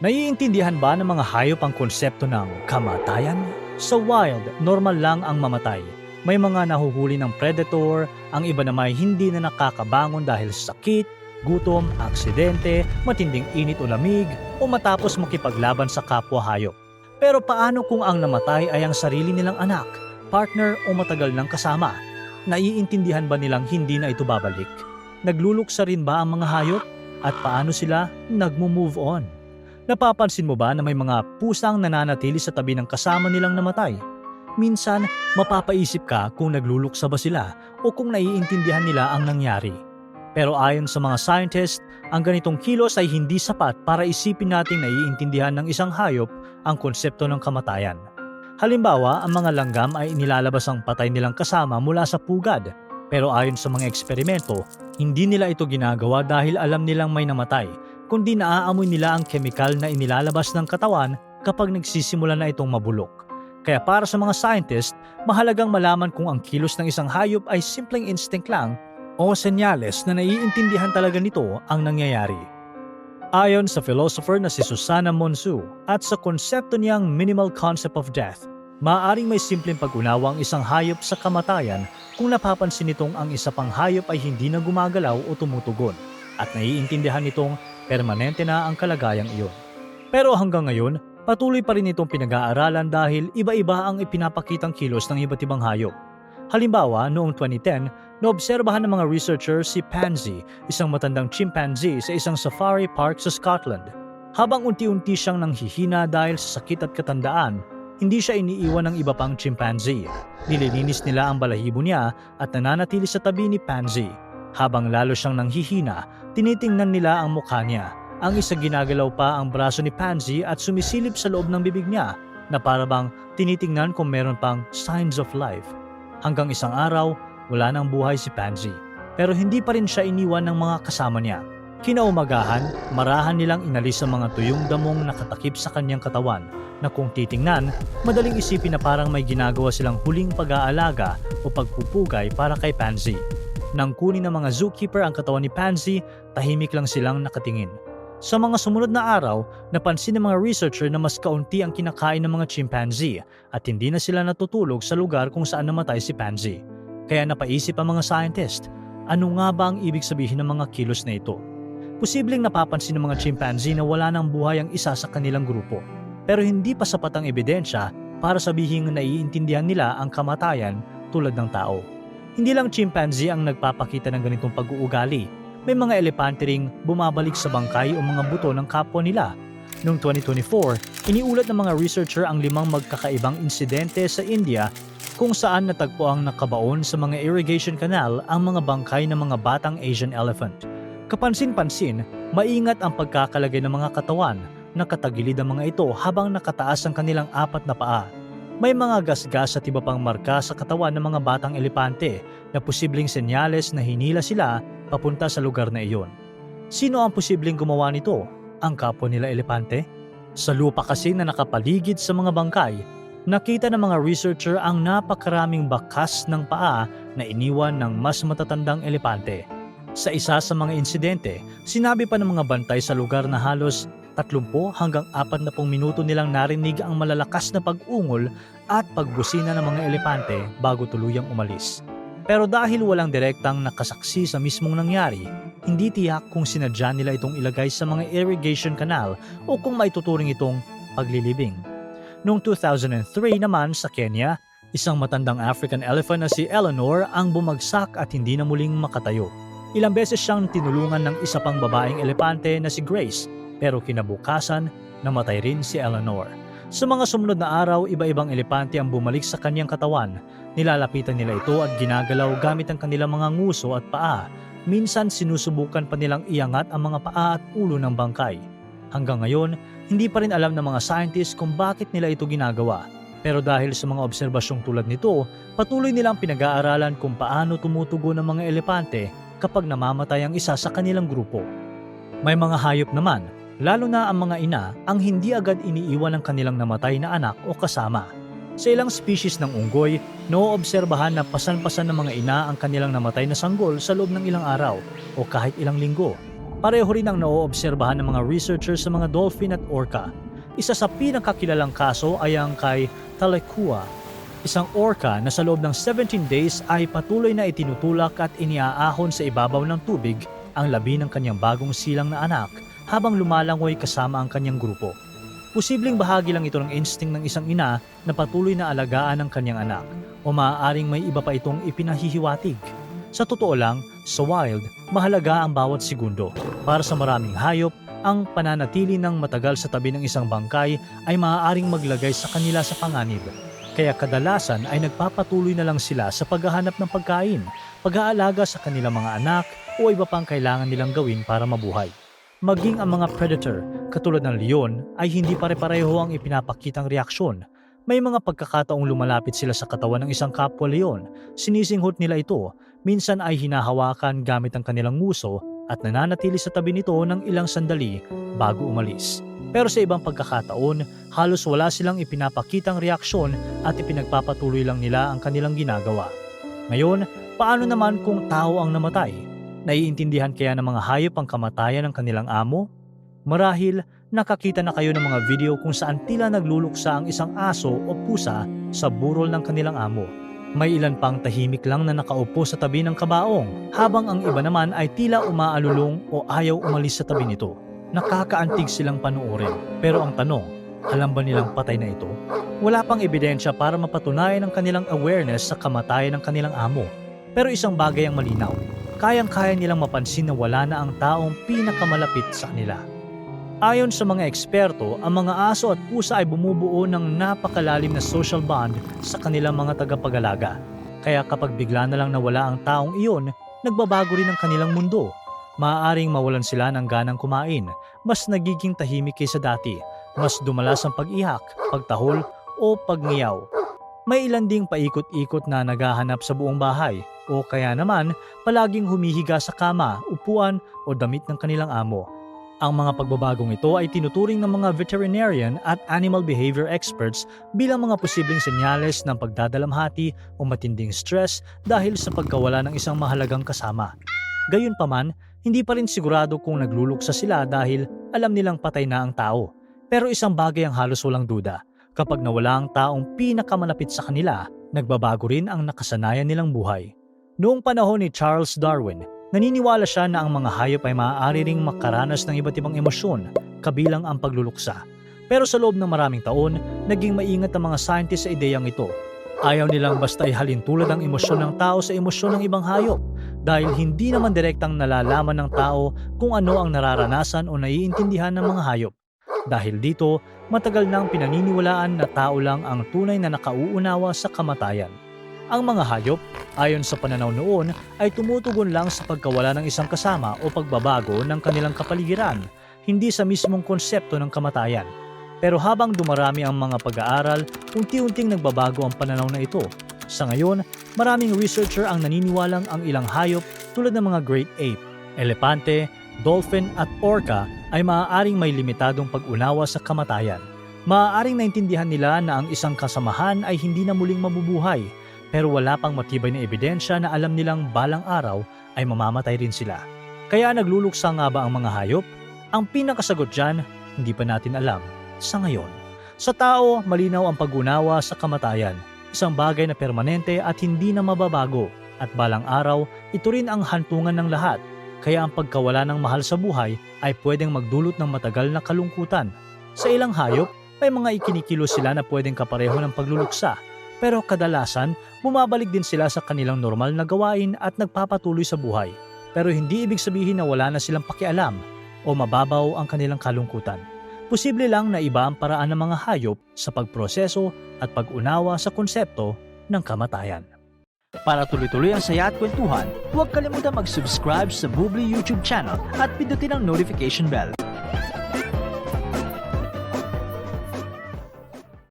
Naiintindihan ba ng mga hayop ang konsepto ng kamatayan? Sa wild, normal lang ang mamatay. May mga nahuhuli ng predator, ang iba naman ay hindi na nakakabangon dahil sa sakit, gutom, aksidente, matinding init o lamig, o matapos makipaglaban sa kapwa hayop. Pero paano kung ang namatay ay ang sarili nilang anak, partner o matagal ng kasama? Naiintindihan ba nilang hindi na ito babalik? Nagluluksa rin ba ang mga hayop? At paano sila nagmo-move on? Napapansin mo ba na may mga pusang nananatili sa tabi ng kasama nilang namatay? Minsan, mapapaisip ka kung nagluluksa ba sila o kung naiintindihan nila ang nangyari. Pero ayon sa mga scientist, ang ganitong kilos ay hindi sapat para isipin nating naiintindihan ng isang hayop ang konsepto ng kamatayan. Halimbawa, ang mga langgam ay inilalabas ang patay nilang kasama mula sa pugad. Pero ayon sa mga eksperimento, hindi nila ito ginagawa dahil alam nilang may namatay, kundi naaamoy nila ang kemikal na inilalabas ng katawan kapag nagsisimula na itong mabulok. Kaya para sa mga scientist, mahalagang malaman kung ang kilos ng isang hayop ay simpleng instinct lang o senyales na naiintindihan talaga nito ang nangyayari. Ayon sa philosopher na si Susana Monsu at sa konsepto niyang minimal concept of death, maaaring may simpleng pag-unawa ang isang hayop sa kamatayan kung napapansin nitong ang isa pang hayop ay hindi na gumagalaw o tumutugon at naiintindihan nitong permanente na ang kalagayang iyon. Pero hanggang ngayon, patuloy pa rin itong pinag-aaralan dahil iba-iba ang ipinapakitang kilos ng iba't ibang hayop. Halimbawa, noong 2010, naobserbahan ng mga researcher si Pansy, isang matandang chimpanzee sa isang safari park sa Scotland. Habang unti-unti siyang nanghihina dahil sa sakit at katandaan, hindi siya iniiwan ng iba pang chimpanzee. Nililinis nila ang balahibo niya at nananatili sa tabi ni Pansy. Habang lalo siyang nanghihina, tinitingnan nila ang mukha niya. Ang isa ginagalaw pa ang braso ni Pansy at sumisilip sa loob ng bibig niya na para bang tinitingnan kung meron pang signs of life. Hanggang isang araw, wala nang buhay si Pansy. Pero hindi pa rin siya iniwan ng mga kasama niya. Kinaumagahan, marahan nilang inalis ang mga tuyong damong nakatakip sa kanyang katawan na kung titingnan, madaling isipin na parang may ginagawa silang huling pag-aalaga o pagpupugay para kay Pansy. Nang kunin ng mga zookeeper ang katawan ni Pansy, tahimik lang silang nakatingin. Sa mga sumunod na araw, napansin ng mga researcher na mas kaunti ang kinakain ng mga chimpanzee at hindi na sila natutulog sa lugar kung saan namatay si Pansy. Kaya napaisip ang mga scientist, ano nga ba ang ibig sabihin ng mga kilos na ito? Posibleng napapansin ng mga chimpanzee na wala nang buhay ang isa sa kanilang grupo. Pero hindi pa sapat ang ebidensya para sabihin na naiintindihan nila ang kamatayan tulad ng tao. Hindi lang chimpanzee ang nagpapakita ng ganitong pag-uugali. May mga elepante ring bumabalik sa bangkay o mga buto ng kapwa nila. Noong 2024, iniulat ng mga researcher ang 5 magkakaibang insidente sa India kung saan natagpo ang nakabaon sa mga irrigation canal ang mga bangkay ng mga batang Asian elephant. Kapansin-pansin, maingat ang pagkakalagay ng mga katawan, nakatagilid ang mga ito habang nakataas ang kanilang 4 na paa. May mga gasgas at iba pang marka sa katawan ng mga batang elepante na posibleng senyales na hinila sila papunta sa lugar na iyon. Sino ang posibleng gumawa nito? Ang kapwa nila elepante? Sa lupa kasi na nakapaligid sa mga bangkay, nakita ng mga researcher ang napakaraming bakas ng paa na iniwan ng mas matatandang elepante. Sa isa sa mga insidente, sinabi pa ng mga bantay sa lugar na halos 30 hanggang 40 minuto nilang narinig ang malalakas na pag-ungol at pagbusina ng mga elepante bago tuluyang umalis. Pero dahil walang direktang nakasaksi sa mismong nangyari, hindi tiyak kung sinadya nila itong ilagay sa mga irrigation canal o kung maituturing itong paglilibing. Noong 2003 naman sa Kenya, isang matandang African elephant na si Eleanor ang bumagsak at hindi na muling makatayo. Ilang beses siyang tinulungan ng isa pang babaeng elepante na si Grace, pero kinabukasan, namatay rin si Eleanor. Sa mga sumunod na araw, iba-ibang elepante ang bumalik sa kanyang katawan. Nilalapitan nila ito at ginagalaw gamit ang kanilang mga nguso at paa. Minsan sinusubukan pa nilang iangat ang mga paa at ulo ng bangkay. Hanggang ngayon, hindi pa rin alam ng mga scientists kung bakit nila ito ginagawa. Pero dahil sa mga obserbasyong tulad nito, patuloy nilang pinag-aaralan kung paano tumutugon ang mga elepante kapag namamatay ang isa sa kanilang grupo. May mga hayop naman, lalo na ang mga ina, ang hindi agad iniiwan ng kanilang namatay na anak o kasama. Sa ilang species ng unggoy, nooobserbahan na pasan-pasan ng mga ina ang kanilang namatay na sanggol sa loob ng ilang araw o kahit ilang linggo. Pareho rin ang naoobserbahan ng mga researchers sa mga dolphin at orca. Isa sa pinakakilalang kaso ay ang kay Talekua, isang orca na sa loob ng 17 days ay patuloy na itinutulak at iniaahon sa ibabaw ng tubig ang labi ng kanyang bagong silang na anak habang lumalangoy kasama ang kanyang grupo. Posibleng bahagi lang ito ng instinct ng isang ina na patuloy na alagaan ang kanyang anak o maaaring may iba pa itong ipinahihiwatig. Sa totoo lang, sa wild, mahalaga ang bawat segundo. Para sa maraming hayop, ang pananatili ng matagal sa tabi ng isang bangkay ay maaaring maglagay sa kanila sa panganib. Kaya kadalasan ay nagpapatuloy na lang sila sa paghahanap ng pagkain, pag-aalaga sa kanilang mga anak o iba pang kailangan nilang gawin para mabuhay. Maging ang mga predator, katulad ng leon, ay hindi pare-pareho ang ipinapakitang reaksyon. May mga pagkakataong lumalapit sila sa katawan ng isang kapwa leon, sinisinghot nila ito, minsan ay hinahawakan gamit ang kanilang nguso at nananatili sa tabi nito ng ilang sandali bago umalis. Pero sa ibang pagkakataon, halos wala silang ipinapakitang reaksyon at ipinagpapatuloy lang nila ang kanilang ginagawa. Ngayon, paano naman kung tao ang namatay? Naiintindihan kaya ng mga hayop ang kamatayan ng kanilang amo? Marahil, nakakita na kayo ng mga video kung saan tila nagluluksa ang isang aso o pusa sa burol ng kanilang amo. May ilan pang tahimik lang na nakaupo sa tabi ng kabaong, habang ang iba naman ay tila umaalulong o ayaw umalis sa tabi nito. Nakakaantig silang panuorin. Pero ang tanong, alam ba nilang patay na ito? Wala pang ebidensya para mapatunayan ang kanilang awareness sa kamatayan ng kanilang amo. Pero isang bagay ang malinaw, kayang-kaya nilang mapansin na wala na ang taong pinakamalapit sa kanila. Ayon sa mga eksperto, ang mga aso at pusa ay bumubuo ng napakalalim na social bond sa kanilang mga tagapag-alaga. Kaya kapag bigla na lang nawala ang taong iyon, nagbabago rin ang kanilang mundo. Maaaring mawalan sila ng ganang kumain, mas nagiging tahimik kaysa dati, mas dumalas ang pag-ihak, pagtahol o pagngiyaw. May ilan ding paikot-ikot na naghahanap sa buong bahay o kaya naman palaging humihiga sa kama, upuan o damit ng kanilang amo. Ang mga pagbabagong ito ay tinuturing ng mga veterinarian at animal behavior experts bilang mga posibleng senyales ng pagdadalamhati o matinding stress dahil sa pagkawala ng isang mahalagang kasama. Gayunpaman, hindi pa rin sigurado kung nagluluksa sila dahil alam nilang patay na ang tao. Pero isang bagay ang halos walang duda. Kapag nawala ang taong pinakamalapit sa kanila, nagbabago rin ang nakasanayan nilang buhay. Noong panahon ni Charles Darwin, naniniwala siya na ang mga hayop ay maaari ring makaranas ng iba't ibang emosyon, kabilang ang pagluluksa. Pero sa loob ng maraming taon, naging maingat ang mga scientist sa ideyang ito. Ayaw nilang basta ihalin tulad ang emosyon ng tao sa emosyon ng ibang hayop dahil hindi naman direktang nalalaman ng tao kung ano ang nararanasan o naiintindihan ng mga hayop. Dahil dito, matagal nang pinaniniwalaan na tao lang ang tunay na nakauunawa sa kamatayan. Ang mga hayop, ayon sa pananaw noon, ay tumutugon lang sa pagkawala ng isang kasama o pagbabago ng kanilang kapaligiran, hindi sa mismong konsepto ng kamatayan. Pero habang dumarami ang mga pag-aaral, unti-unting nagbabago ang pananaw na ito. Sa ngayon, maraming researcher ang naniniwalang ang ilang hayop tulad ng mga great ape, elepante, dolphin at orca ay maaaring may limitadong pag-unawa sa kamatayan. Maaaring naintindihan nila na ang isang kasamahan ay hindi na muling mabubuhay, pero wala pang matibay na ebidensya na alam nilang balang araw ay mamamatay rin sila. Kaya nagluluksa nga ba ang mga hayop? Ang pinakasagot dyan, hindi pa natin alam sa ngayon. Sa tao, malinaw ang pag-unawa sa kamatayan, isang bagay na permanente at hindi na mababago, at balang araw, ito rin ang hantungan ng lahat. Kaya ang pagkawala ng mahal sa buhay ay pwedeng magdulot ng matagal na kalungkutan. Sa ilang hayop, may mga ikinikilos sila na pwedeng kapareho ng pagluluksa, pero kadalasan, bumabalik din sila sa kanilang normal na gawain at nagpapatuloy sa buhay. Pero hindi ibig sabihin na wala na silang pakialam o mababaw ang kanilang kalungkutan. Posible lang na iba ang paraan ng mga hayop sa pagproseso at pag-unawa sa konsepto ng kamatayan. Para tuloy-tuloy ang saya at kwentuhan, huwag kalimutan mag-subscribe sa Bubbly YouTube channel at pindutin ang notification bell.